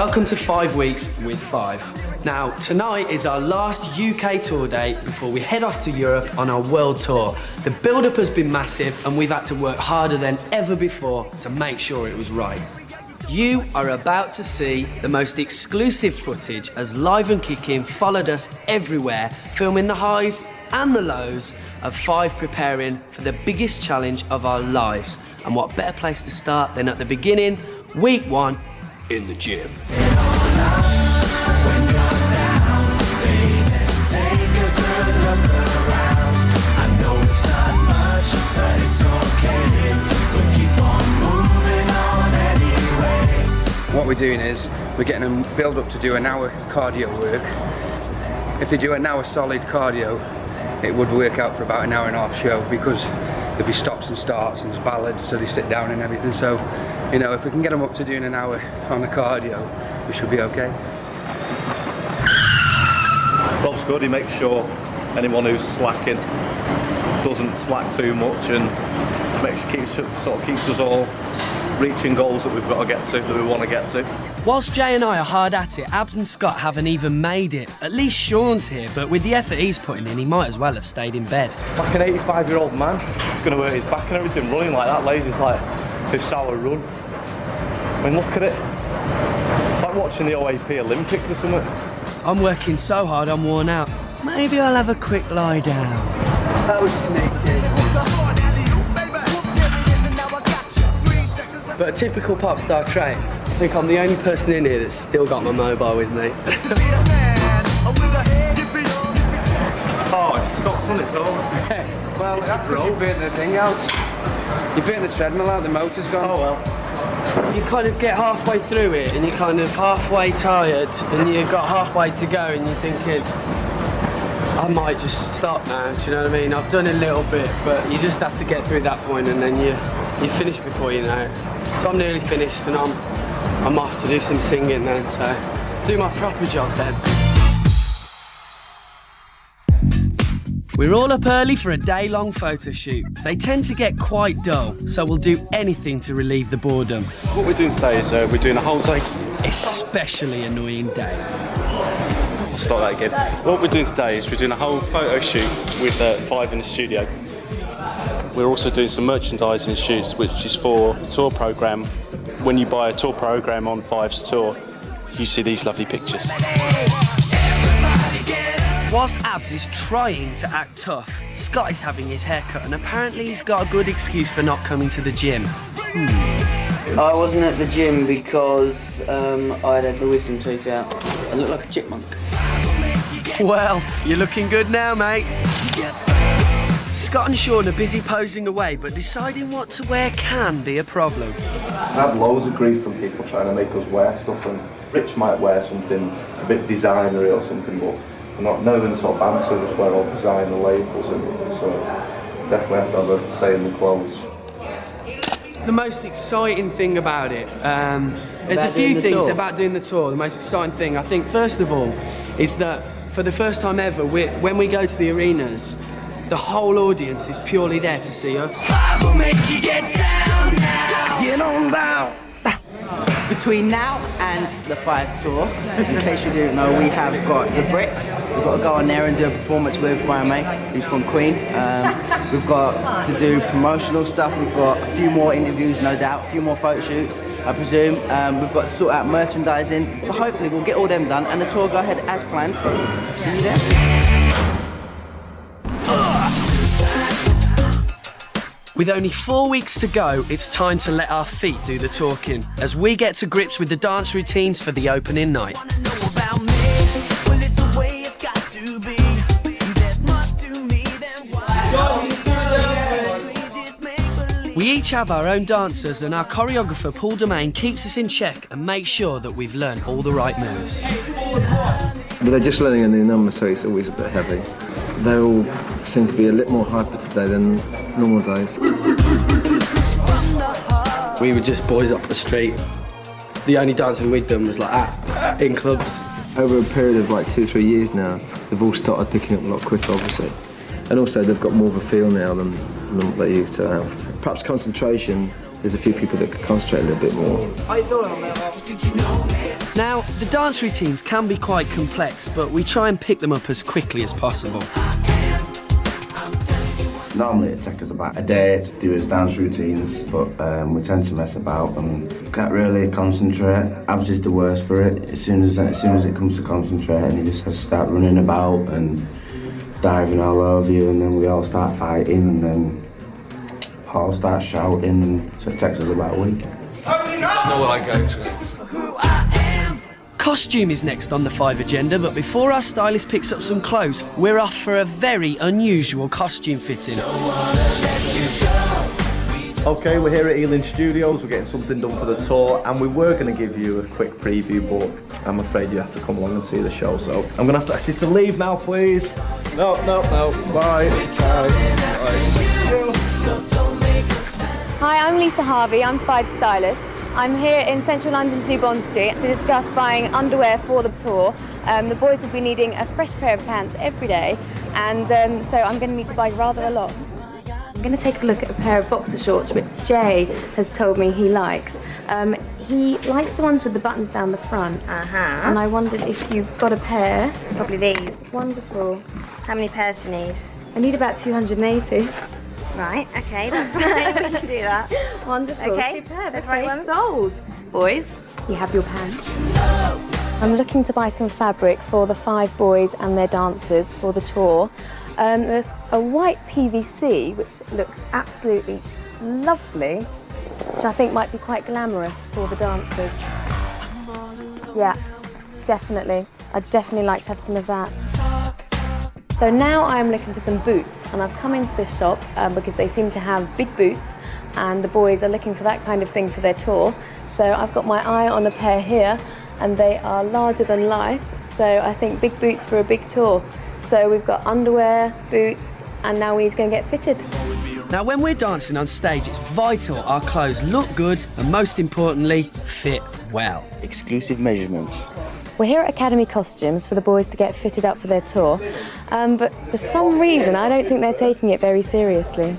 Welcome to 5 Weeks with Five. Now, tonight is our last UK tour date before we head off to Europe on our world tour. The build-up has been massive and we've had to work harder than ever before to make sure it was right. You are about to see the most exclusive footage as Live and Kicking followed us everywhere, filming the highs and the lows of Five preparing for the biggest challenge of our lives. And what better place to start than at the beginning, week 1, in the gym. What we're doing is we're getting them build up to do an hour cardio work. If they do an hour solid cardio, it would work out for about an hour and a half show because there'll be stops and starts and there's ballads, so they sit down and everything. So, you know, if we can get them up to doing an hour on the cardio, we should be okay. Bob's good. He makes sure anyone who's slacking doesn't slack too much and keeps us all reaching goals that we've got to get to, that we want to get to. Whilst Jay and I are hard at it, Abs and Scott haven't even made it. At least Sean's here, but with the effort he's putting in, he might as well have stayed in bed. Like an 85-year-old man, he's going to hurt his back and everything, running like that lazy, it's like this sour run. I mean, look at it. It's like watching the OAP Olympics or something. I'm working so hard, I'm worn out. Maybe I'll have a quick lie down. That was sneaky. But a typical pop star trait. I think I'm the only person in here that's still got my mobile with me. Oh, it stopped on its own. Well, that's because you burnt the thing out. You burnt the treadmill out, the motor's gone. Oh well. You kind of get halfway through it and you're kind of halfway tired and you've got halfway to go and you're thinking, I might just stop now, do you know what I mean? I've done a little bit, but you just have to get through that point and then you finish before you know it. So I'm nearly finished and I'm off to do some singing then, so do my proper job then. We're all up early for a day-long photo shoot. They tend to get quite dull, so we'll do anything to relieve the boredom. What we're doing today is we're doing a whole day. Especially annoying Dave. I'll start that again. What we're doing today is we're doing a whole photo shoot with Five in the studio. We're also doing some merchandising shoots, which is for the tour programme. When you buy a tour programme on Five's tour, you see these lovely pictures. Whilst Abs is trying to act tough, Scott is having his hair cut and apparently he's got a good excuse for not coming to the gym. I wasn't at the gym because I had the wisdom tooth out. I look like a chipmunk. Well, you're looking good now, mate. Scott and Sean are busy posing away, but deciding what to wear can be a problem. I've had loads of grief from people trying to make us wear stuff, and Rich might wear something a bit designery or something, but we're not knowing sort of answer just wear all designer labels and so definitely have to have a say in the clothes. The most exciting thing about it, there's a few things about doing the tour. The most exciting thing, I think, first of all, is that for the first time ever, when we go to the arenas, the whole audience is purely there to see us. Five will make you get down now. Get on down. Between now and the Five tour, in case you didn't know, we have got the Brits. We've got to go on there and do a performance with Brian May, who's from Queen. We've got to do promotional stuff. We've got a few more interviews, no doubt, a few more photo shoots, I presume. We've got to sort out merchandising. So hopefully we'll get all them done and the tour go ahead as planned. See you there. With only 4 weeks to go, it's time to let our feet do the talking as we get to grips with the dance routines for the opening night. We each have our own dancers and our choreographer Paul Domain keeps us in check and makes sure that we've learned all the right moves. But they're just learning a new number, so it's always a bit heavy. They all seem to be a little more hyper today than normal days. We were just boys off the street. The only dancing we'd done was like in clubs. Over a period of like 2 or 3 years now, they've all started picking up a lot quicker, obviously. And also they've got more of a feel now than what they used to have. Perhaps concentration there's a few people that could concentrate a little bit more. Now, the dance routines can be quite complex, but we try and pick them up as quickly as possible. Normally it takes us about a day to do his dance routines, but we tend to mess about and can't really concentrate. Abs is the worst for it. As soon as it comes to concentrating, he just has to start running about and diving all over you, and then we all start fighting, and then Paul starts shouting, and so it takes us about a week. I know what I go through. Costume is next on the 5 agenda, but before our stylist picks up some clothes, we're off for a very unusual costume fitting. Okay, we're here at Ealing Studios, we're getting something done for the tour, and we were going to give you a quick preview, but I'm afraid you have to come along and see the show, so I'm going to have to ask you to leave now, please. No, bye. Hi, I'm Lisa Harvey, I'm 5 stylist. I'm here in central London's New Bond Street to discuss buying underwear for the tour. The boys will be needing a fresh pair of pants every day, and so I'm going to need to buy rather a lot. I'm going to take a look at a pair of boxer shorts which Jay has told me he likes. He likes the ones with the buttons down the front, and I wondered if you've got a pair. Probably these. Wonderful. How many pairs do you need? I need about 280. Right, okay, that's fine. We can do that. Wonderful. Okay, Superb. the right Okay, ones. sold. Boys, you have your pants. I'm looking to buy some fabric for the 5 boys and their dancers for the tour. There's a white PVC which looks absolutely lovely, which I think might be quite glamorous for the dancers. Yeah, definitely. I'd definitely like to have some of that. So now I'm looking for some boots, and I've come into this shop because they seem to have big boots, and the boys are looking for that kind of thing for their tour. So I've got my eye on a pair here, and they are larger than life, so I think big boots for a big tour. So we've got underwear, boots, and now we're going to get fitted. Now, when we're dancing on stage, it's vital our clothes look good and, most importantly, fit well. Exclusive measurements. We're here at Academy Costumes for the boys to get fitted up for their tour, but for some reason I don't think they're taking it very seriously.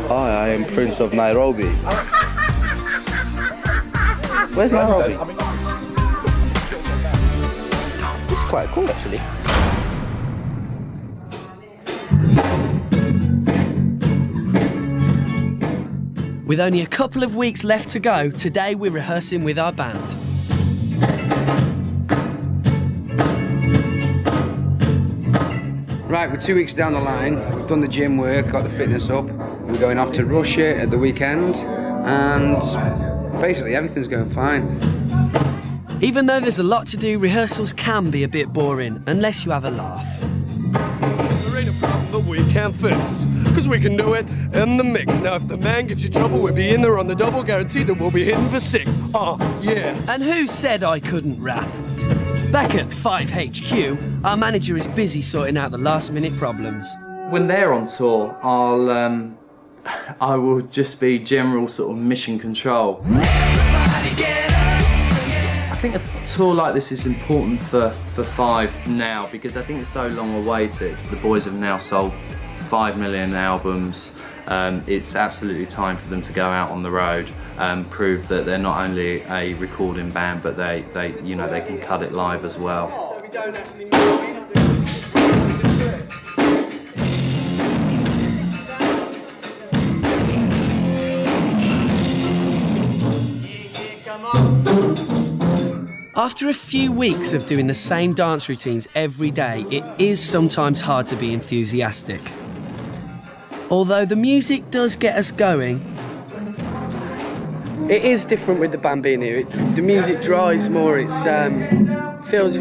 Hi, I am Prince of Nairobi. Where's Nairobi? This is quite cool, actually. With only a couple of weeks left to go, today we're rehearsing with our band. Right, we're 2 weeks down the line. We've done the gym work, got the fitness up. We're going off to Russia at the weekend, and basically everything's going fine. Even though there's a lot to do, rehearsals can be a bit boring, unless you have a laugh. There ain't a problem that we can't fix, because we can do it in the mix. Now if the man gives you trouble, we'll be in there on the double, guaranteed that we'll be hitting for 6. Yeah. And who said I couldn't rap? Back at 5HQ, our manager is busy sorting out the last-minute problems. When they're on tour, I will just be general sort of mission control. I think a tour like this is important for 5 now, because I think it's so long awaited. The boys have now sold 5 million albums. It's absolutely time for them to go out on the road and prove that they're not only a recording band, but they can cut it live as well. So we don't actually After a few weeks of doing the same dance routines every day, it is sometimes hard to be enthusiastic. Although the music does get us going. It is different with the band being here. The music drives more. It's fills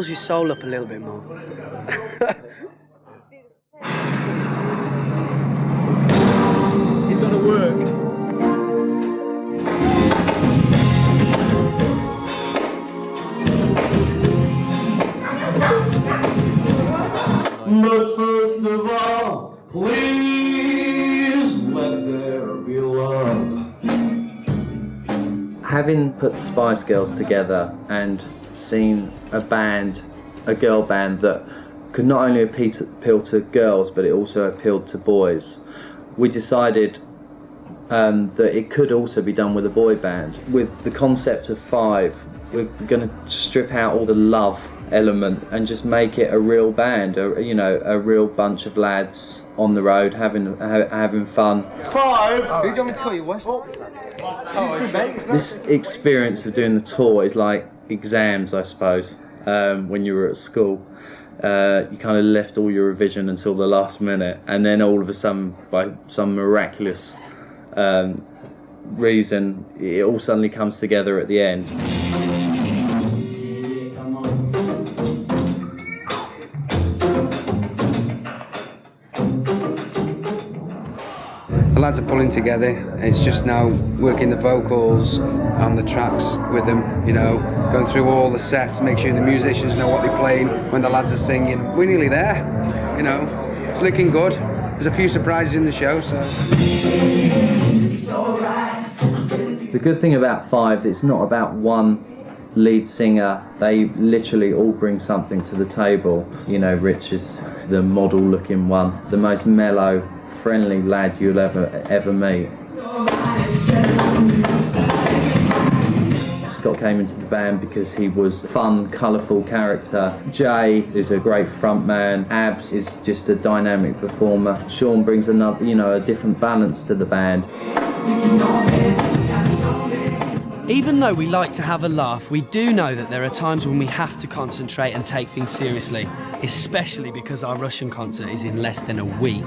your soul up a little bit more. It's gonna work. But first of all, please let there be love. Having put the Spice Girls together and seen a girl band that could not only appeal to girls, but it also appealed to boys. We decided that it could also be done with a boy band. With the concept of 5, we're going to strip out all the love element and just make it a real band, a real bunch of lads on the road having fun. 5. Who do you want me to call you? West? This experience of doing the tour is like exams, I suppose. When you were at school, you kind of left all your revision until the last minute, and then all of a sudden, by some miraculous reason, it all suddenly comes together at the end. The lads are pulling together. It's just now working the vocals on the tracks with them, going through all the sets, make sure the musicians know what they're playing when the lads are singing. We're nearly there, It's looking good. There's a few surprises in the show, so. The good thing about 5, it's not about one lead singer. They literally all bring something to the table. Rich is the model-looking one, the most mellow, friendly lad you'll ever meet. Scott came into the band because he was a fun, colourful character. Jay is a great frontman. Abs is just a dynamic performer. Sean brings another, a different balance to the band. Even though we like to have a laugh, we do know that there are times when we have to concentrate and take things seriously, especially because our Russian concert is in less than a week.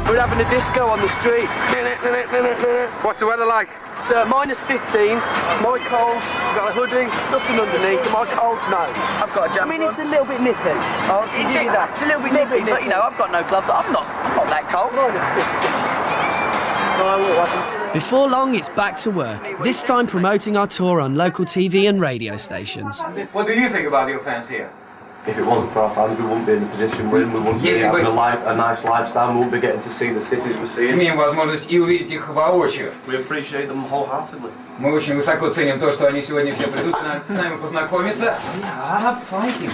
We're having a disco on the street. What's the weather like? It's -15. My cold, I've got a hoodie, nothing underneath. Am I cold? No. I've got a jumper. I mean, it's a little bit nippy. I'll give you that. It's a little bit nippy, but I've got no gloves. I'm not that cold. Before long, it's back to work. This time promoting our tour on local TV and radio stations. What do you think about your fans here? If it wasn't for our fans, we wouldn't be in the position we're in. We wouldn't be having a nice lifestyle. We wouldn't be getting to see the cities we're seeing. Имеем возможность и увидеть их воочию. We appreciate them wholeheartedly. Мы очень высоко ценим то, что они сегодня все придут с нами познакомиться. Stop fighting.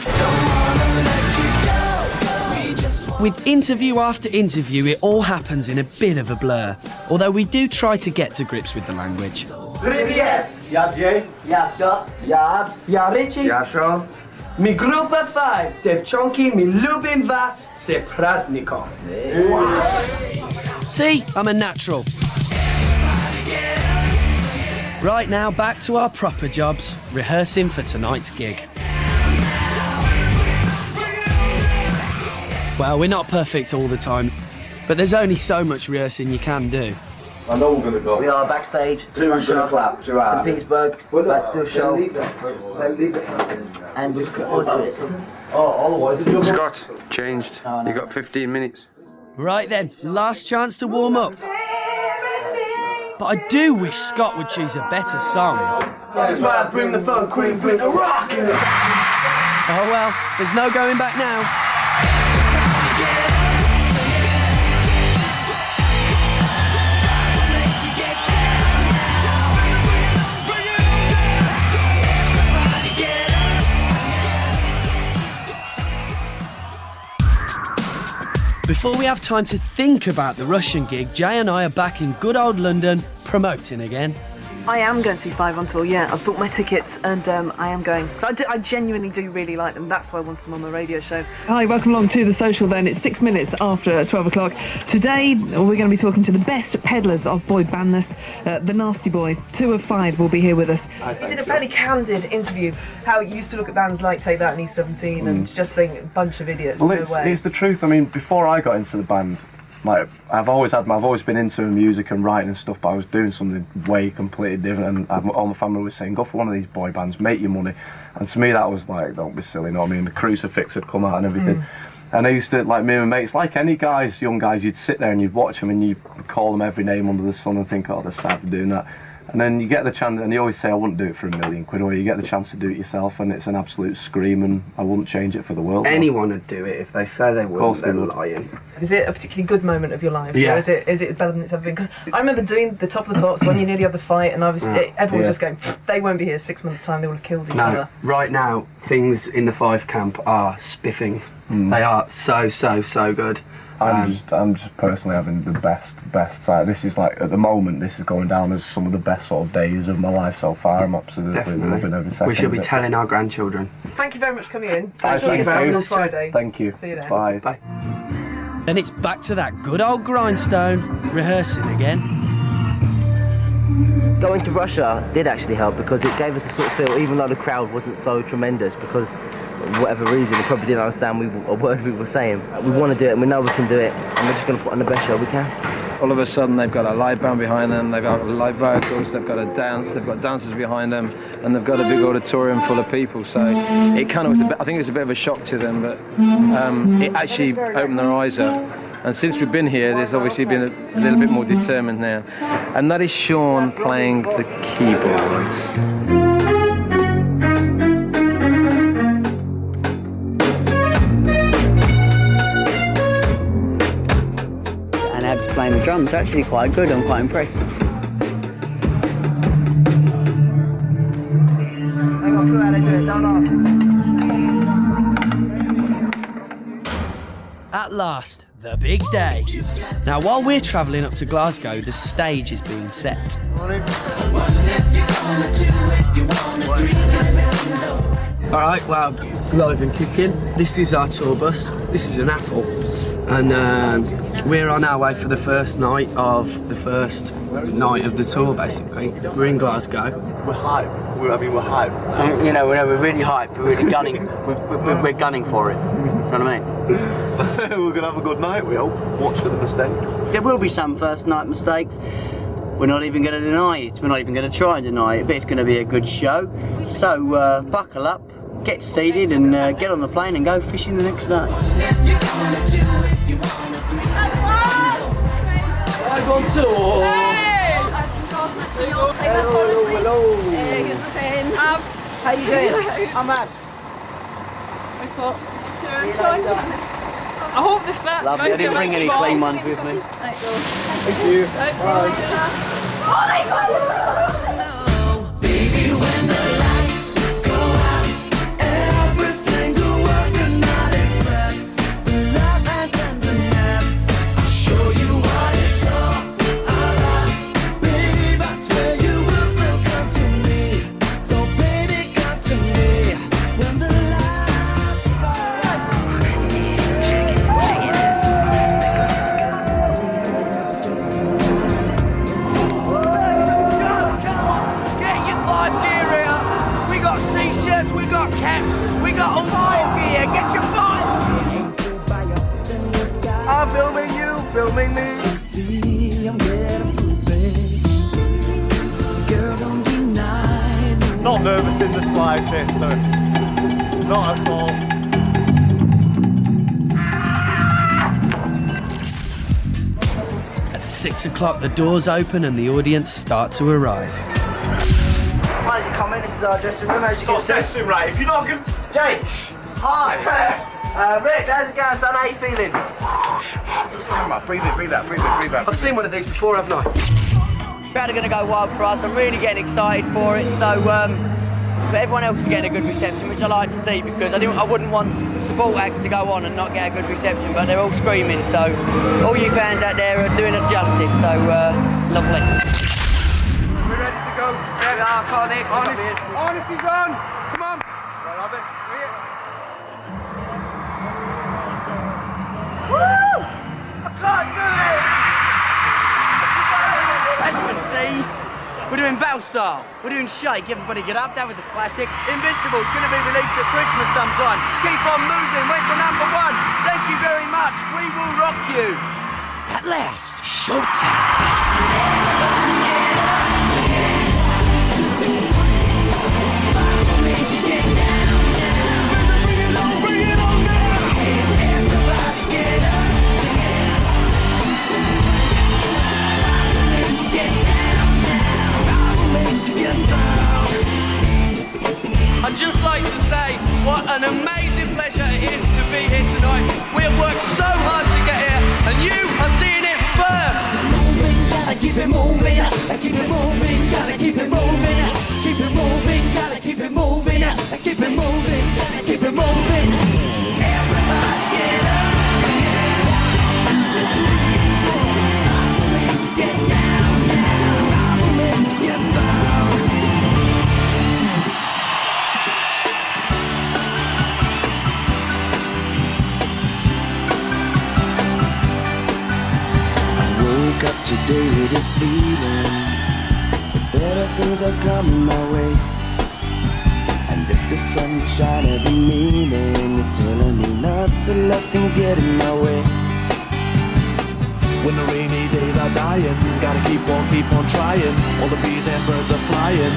With interview after interview, it all happens in a bit of a blur. Although we do try to get to grips with the language. Привет! Я Jay. Я Scott. Я Abs. Я Richie. Я Sean. Mi grupa 5, devchonki, mi lubim vas, se praznikom. See, I'm a natural. Right now, back to our proper jobs, rehearsing for tonight's gig. Well, we're not perfect all the time, but there's only so much rehearsing you can do. I know we're going to go. We are backstage, Russia, St. Petersburg, about to do a show, and just look forward to it. Scott, changed. You got 15 minutes. Right then, last chance to warm up. But I do wish Scott would choose a better song. That's why I bring the fun, Queen, bring the rock. Oh well, there's no going back now. Before we have time to think about the Russian gig, Jay and I are back in good old London, promoting again. I am going to see 5 on tour, yeah. I've booked my tickets and I am going. So I genuinely do really like them. That's why I wanted them on the radio show. Hi, welcome along to The Social then. It's 6 minutes after 12 o'clock. Today, we're going to be talking to the best peddlers of boy bandness, the Nasty Boys. 2 of 5 will be here with us. You did a fairly candid interview, how you used to look at bands like Take That and East 17 and just think, a bunch of idiots, Well, no way. it's the truth. I mean, before I got into the band, like I've always been into music and writing and stuff, but I was doing something way completely different, and all my family was saying, go for one of these boy bands, make your money. And to me that was like, don't be silly, you know what I mean? The Crucifix had come out and everything. And I used to, like, me and my mates, like any guys, young guys, you'd sit there and you'd watch them and you'd call them every name under the sun and think, oh, they're sad for doing that. And then you get the chance, and you always say, I wouldn't do it for £1 million, or you get the chance to do it yourself, and it's an absolute scream, and I wouldn't change it for the world. Anyone would do it if they say they would. They're lying. Is it a particularly good moment of your life? Yeah. So is it better than it's ever been? Because I remember doing the Top of the Pops when you nearly had the fight, and everyone was just going, they won't be here 6 months' time, they would have killed each other. Right now, things in the Five camp are spiffing. They are so good. I'm just personally having the best time. This is like, at the moment, this is going down as some of the best sort of days of my life so far. I'm absolutely loving every second. We should be of it. telling our grandchildren. Thank you very much for coming in. Thank Enjoy you yourself very on much. Friday. Thank you. See you then. Bye. Bye. Then it's back to that good old grindstone, rehearsing again. Going to Russia did actually help because it gave us a sort of feel, even though the crowd wasn't so tremendous, because for whatever reason they probably didn't understand a word we were saying. We want to do it and we know we can do it, and we're just going to put on the best show we can. All of a sudden they've got a live band behind them, they've got live vocals, they've got a dance, they've got dancers behind them, and they've got a big auditorium full of people. So it kind of was I think it was a bit of a shock to them, but it actually opened their eyes up. And since we've been here, there's obviously been a little bit more determined now. And that is Sean playing the keyboards. And Ab's playing the drums, actually quite good, I'm quite impressed. Hang on, how they do it, don't ask. At last, the big day. Now, while we're travelling up to Glasgow, the stage is being set. Alright, well, live and kicking. This is our tour bus. This is an Apple. And we're on our way for the first night of the tour, basically. We're in Glasgow. We're hyped. We're hyped. You know, we're really hyped, we're really gunning, we're gunning for it. Do you know what I mean? We're going to have a good night, we hope. Watch for the mistakes. There will be some first night mistakes. We're not even going to deny it. We're not even going to try and deny it, but it's going to be a good show. So buckle up, get seated and get on the plane and go fishing the next day. Live on tour! Hello. How you doing? I'm Abs. I hope the fat. Lovely, I didn't bring any clean ones with me. Thank you. Oh my God! Baby, when the lights go out, every single word cannot express the love and tenderness. I'll show you what it's all about. Babe, I swear you will still come to me. So baby, come to me when the lights go out. Get your 5 gear here. We got t-shirts, we got caps, we got all sorts gear. Get your 5. I'm filming you, filming me. See, I'm getting foolish. Girl, don't deny the Not nervous in the slightest, not at all. At 6 o'clock, the doors open and the audience start to arrive. Why don't you come in? This is our dressing room. As you can see. Dressing right, if you're not going to... Jake, hi. Rick, how's it going, son? How you feeling? Breathe out. I've seen one of these before, haven't I? Crowd are going to go wild for us. I'm really getting excited for it. So, but everyone else is getting a good reception, which I like to see because I wouldn't want support acts to go on and not get a good reception. But they're all screaming. So, all you fans out there are doing us justice. So, lovely. We're ready to go. Yeah, Honest is on. Come on. Where are they? Woo! I can't do it! As you can see, we're doing Bell Style. We're doing Shake. Everybody get up. That was a classic. Invincible's going to be released at Christmas sometime. Keep on moving. Went to #1. Thank you very much. We will rock you. At last, showtime. I'd just like to say what an amazing pleasure it is to be here tonight. We have worked so hard to get here, and you are seeing it first. Gotta keep it moving, keep it moving, gotta keep it moving, keep it moving, gotta keep it moving, keep it moving, gotta keep it moving. Everybody get up, get down now, time for me to get down. Woke up today with this feeling that better things are coming my way. And if the sunshine has a meaning, it's telling me not to let things get in my way. When the rainy days are dying, gotta keep on trying. All the bees and birds are flying.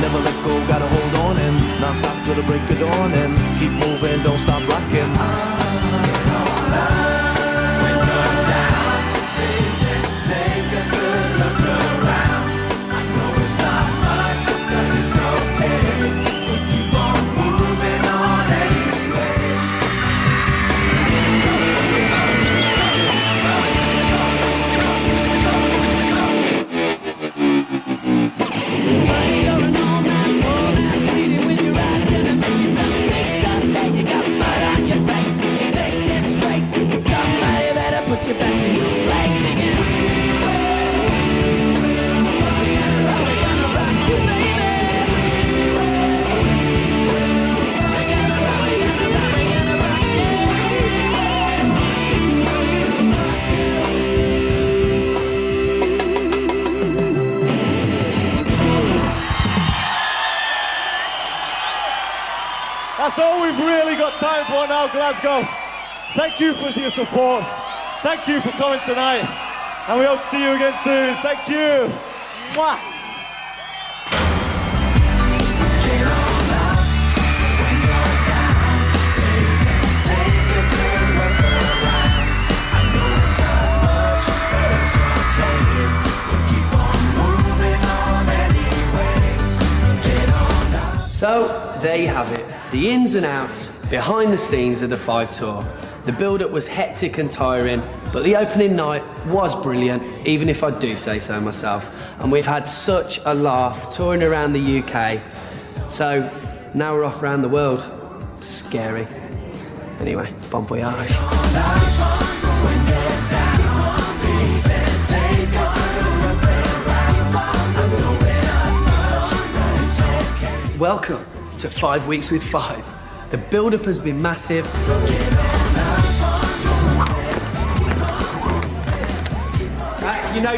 Never let go, gotta hold on and non-stop till the break of dawn and keep moving, don't stop rocking. That's all we've really got time for now, Glasgow. Thank you for your support. Thank you for coming tonight. And we hope to see you again soon. Thank you. Mwah. So, there you have it. The ins and outs, behind the scenes of the 5 Tour. The build-up was hectic and tiring, but the opening night was brilliant, even if I do say so myself. And we've had such a laugh touring around the UK. So, now we're off around the world. Scary. Anyway, bon voyage. Welcome to 5 Weeks with 5. The build-up has been massive. You know,